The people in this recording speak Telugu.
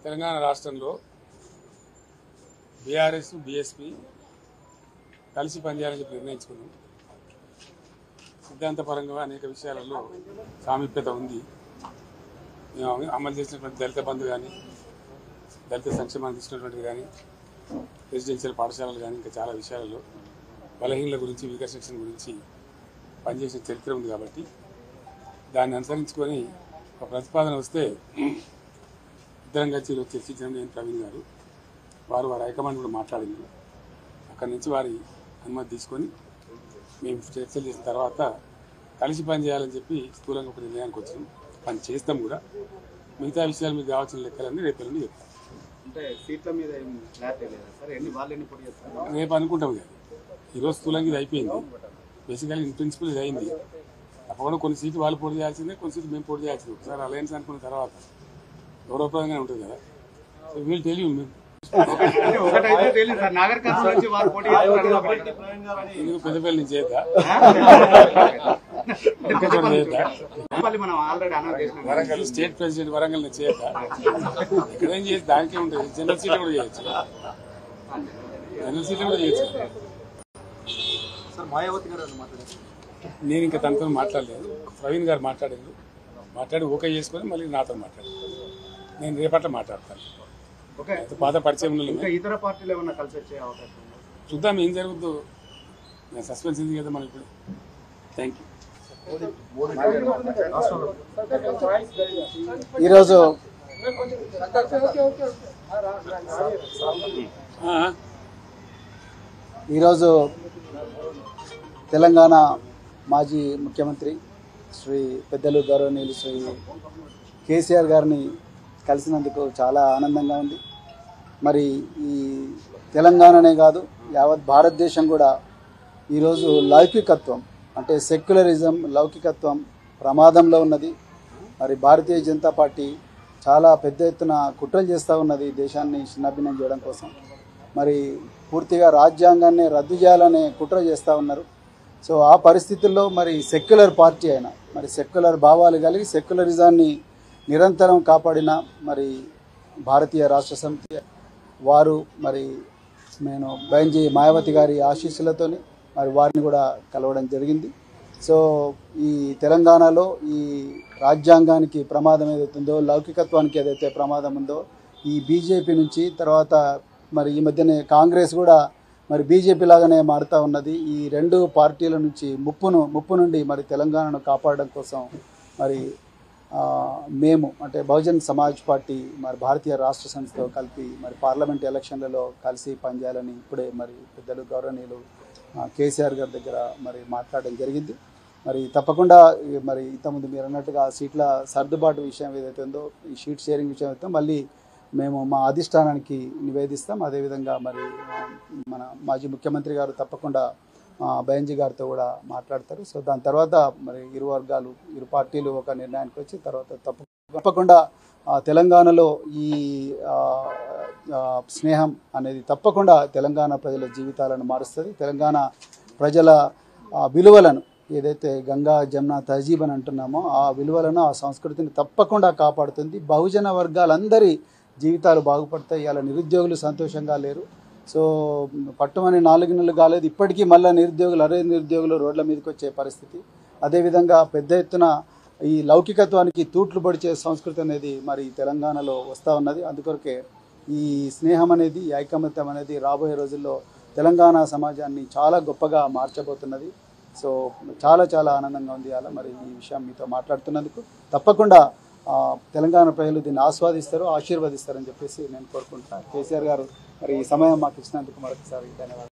తెలంగాణ రాష్ట్రంలో బీఆర్ఎస్ బీఎస్పీ కలిసి పనిచేయాలని చెప్పి నిర్ణయించుకున్నాం. సిద్ధాంతపరంగా అనేక విషయాలలో సామీప్యత ఉంది. అమలు చేసినటువంటి దళిత బంధు కానీ, దళిత సంక్షేమాన్ని తీసుకున్నటువంటిది కానీ, రెసిడెన్షియల్ పాఠశాలలు కానీ, ఇంకా చాలా విషయాలలో బలహీనల గురించి, వీకర్ సెక్షన్ గురించి పనిచేసిన చరిత్ర ఉంది. కాబట్టి దాన్ని అనుసరించుకొని ఒక ప్రతిపాదన వస్తే ఇద్దరం కలిసి చర్చించడం నేను ప్రవీణ్ గారు వారి హైకమాండ్ కూడా మాట్లాడింది. అక్కడి నుంచి వారి అనుమతి తీసుకొని మేము చర్చలు చేసిన తర్వాత కలిసి పని చేయాలని చెప్పి స్థూలంగా ఒక నిర్ణయానికి వచ్చాం. పని చేస్తాం కూడా. మిగతా విషయాలు మీకు కావాల్సిన లెక్కలన్నీ రేపు నుండి చెప్తాం. రేపు అనుకుంటాం కదా. ఈరోజు స్థూలంగా ఇది అయిపోయింది. బేసికల్గా ఇన్ ప్రిన్సిపల్ ఇది అయింది. తప్పకుండా కొన్ని సీట్లు వాళ్ళు పోటీ చేయాల్సిందే, కొన్ని సీట్లు మేము పోటీ చేయాల్సింది. ఒకసారి అలయన్స్ అనుకున్న తర్వాత గౌరవప్రదంగానే ఉంటుంది కదా. సో వీళ్ళు తెలియదు మేము పెద్దపల్లి నుంచి చేద్దా, వరంగల్ స్టేట్ ప్రెసిడెంట్ వరంగల్ నుంచి చేద్దా, ఇక్కడేం చేయొచ్చు. దానికే ఉంటుంది. జనరల్ సీట్లు కూడా చేయొచ్చు. జనరల్ సీట్లు కూడా చేయొచ్చు. నేను ఇంకా తనతో మాట్లాడలేదు. ప్రవీణ్ గారు మాట్లాడి ఓకే చేసుకొని మళ్ళీ నాతో మాట్లాడారు. నేను రేపట్ల మాట్లాడతాను. పాత పరిచయం ఇతర పార్టీలు ఏమన్నా కలిసి వచ్చే అవకాశం చూద్దాం ఏం జరుగుతుందో. సస్పెన్స్ ఉంది కదా మనకి. Thank you. ఈరోజు తెలంగాణ మాజీ ముఖ్యమంత్రి శ్రీ పెద్దలు గౌరవనీయులు శ్రీ కేసీఆర్ గారిని కలిసినందుకు చాలా ఆనందంగా ఉంది. మరి ఈ తెలంగాణనే కాదు, యావత్ భారతదేశం కూడా ఈరోజు లౌకికత్వం అంటే సెక్యులరిజం, లౌకికత్వం ప్రమాదంలో ఉన్నది. మరి భారతీయ జనతా పార్టీ చాలా పెద్ద ఎత్తున కుట్రలు చేస్తూ ఉన్నది దేశాన్ని చిన్నభిన్నం చేయడం కోసం. మరి పూర్తిగా రాజ్యాంగాన్ని రద్దు చేయాలనే కుట్ర చేస్తూ ఉన్నారు. సో ఆ పరిస్థితుల్లో మరి సెక్యులర్ పార్టీ అయినా, మరి సెక్యులర్ భావాలు కలిగి సెక్యులరిజాన్ని నిరంతరం కాపాడిన మరి భారతీయ రాష్ట్ర సమితి వారు మరి నేను బెంజీ మాయావతి గారి ఆశీస్సులతోని మరి వారిని కూడా కలవడం జరిగింది. సో ఈ తెలంగాణలో ఈ రాజ్యాంగానికి ప్రమాదం ఏదైతుందో, లౌకికత్వానికి ఏదైతే ప్రమాదం ఉందో, ఈ బీజేపీ నుంచి తర్వాత మరి ఈ మధ్యనే కాంగ్రెస్ కూడా మరి బీజేపీ లాగానే మారుతూ ఉన్నది. ఈ రెండు పార్టీల నుంచి ముప్పు నుండి మరి తెలంగాణను కాపాడడం కోసం మరి మేము అంటే బహుజన్ సమాజ్ పార్టీ మరి భారతీయ రాష్ట్ర సమితితో కలిపి మరి పార్లమెంట్ ఎలక్షన్లలో కలిసి పనిచేయాలని ఇప్పుడే మరి పెద్దలు గౌరవనీయులు కేసీఆర్ గారి దగ్గర మరి మాట్లాడడం జరిగింది. మరి తప్పకుండా మరి ఇంతకుముందు మీరు అన్నట్టుగా సీట్ల సర్దుబాటు విషయం ఏదైతే ఉందో, ఈ షీట్ షేరింగ్ విషయం అయితే మళ్ళీ మేము మా అధిష్టానానికి నివేదిస్తాం. అదేవిధంగా మరి మన మాజీ ముఖ్యమంత్రి గారు తప్పకుండా బెంజీ గారితో కూడా మాట్లాడతారు. సో దాని తర్వాత మరి ఇరు పార్టీలు ఒక నిర్ణయానికి వచ్చి తర్వాత తప్పకుండా తెలంగాణలో ఈ స్నేహం అనేది తప్పకుండా తెలంగాణ ప్రజల జీవితాలను మారుస్తుంది. తెలంగాణ ప్రజల విలువలను ఏదైతే గంగా జమున తహజీబ్ అని అంటున్నామో ఆ విలువలను, ఆ సంస్కృతిని తప్పకుండా కాపాడుతుంది. బహుజన వర్గాలందరి జీవితాలు బాగుపడతాయి. ఇలా నిరుద్యోగులు సంతోషంగా లేరు. సో పట్టుమని 4 నెలలు కాలేదు, ఇప్పటికీ మళ్ళీ నిరుద్యోగులు రోడ్ల మీదకి వచ్చే పరిస్థితి. అదేవిధంగా పెద్ద ఎత్తున ఈ లౌకికత్వానికి తూట్లు పొడిచే సంస్కృతి అనేది మరి తెలంగాణలో వస్తూ ఉన్నది. అందుకొరకే ఈ స్నేహం అనేది, ఈ ఐకమత్యం అనేది రాబోయే రోజుల్లో తెలంగాణ సమాజాన్ని చాలా గొప్పగా మార్చబోతున్నది. సో చాలా చాలా ఆనందంగా ఉంది అలా మరి ఈ విషయం మీతో మాట్లాడుతున్నందుకు. తప్పకుండా తెలంగాణ ప్రజలు దీన్ని ఆస్వాదిస్తారు, ఆశీర్వదిస్తారని చెప్పేసి నేను కోరుకుంటున్నాను. కేసీఆర్ గారు మరి ఈ సమయం మాకు ఇచ్చినందుకు మరొకసారి ధన్యవాదాలు.